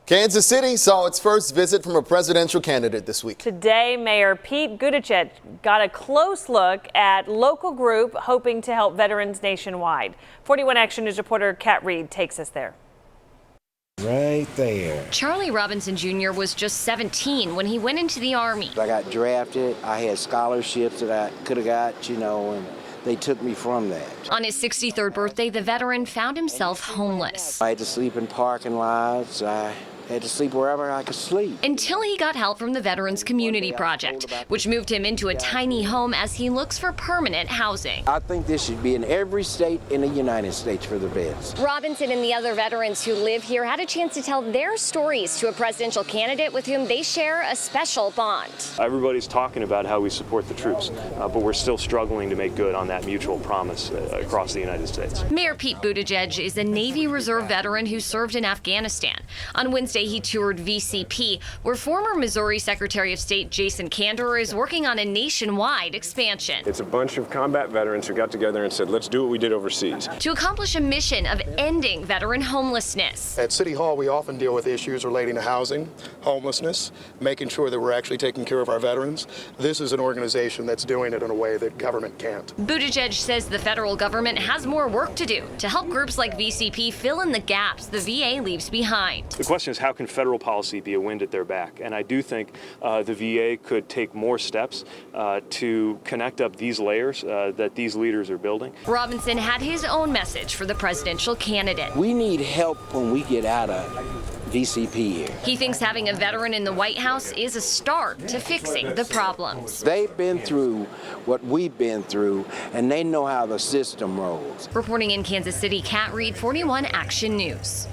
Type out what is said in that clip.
Kansas City saw its first visit from a presidential candidate this week. Today, Mayor Pete Buttigieg got a close look at local group hoping to help veterans nationwide. 41 Action News reporter Kat Reed takes us there. Right there. Charlie Robinson Jr. was just 17 when he went into the Army. I got drafted. I had scholarships that I could have got, and they took me from that. On his 63rd birthday, the veteran found himself homeless. I had to sleep in parking lots. I had to sleep wherever I could sleep. Until he got help from the Veterans Community Project, which moved him into a tiny home as he looks for permanent housing. I think this should be in every state in the United States for the vets. Robinson and the other veterans who live here had a chance to tell their stories to a presidential candidate with whom they share a special bond. Everybody's talking about how we support the troops, but we're still struggling to make good on that mutual promise across the United States. Mayor Pete Buttigieg is a Navy Reserve veteran who served in Afghanistan. On Wednesday, he toured VCP, where former Missouri Secretary of State Jason Kander is working on a nationwide expansion. It's a bunch of combat veterans who got together and said, let's do what we did overseas. To accomplish a mission of ending veteran homelessness. At City Hall, we often deal with issues relating to housing, homelessness, making sure that we're actually taking care of our veterans. This is an organization that's doing it in a way that government can't. Buttigieg says the federal government has more work to do to help groups like VCP fill in the gaps the VA leaves behind. The question is, how can federal policy be a wind at their back? And I do think the VA could take more steps to connect up these layers that these leaders are building. Robinson had his own message for the presidential candidate. We need help when we get out of VCP here. He thinks having a veteran in the White House is a start to fixing the problems. They've been through what we've been through, and they know how the system rolls. Reporting in Kansas City, Kat Reed, 41 Action News.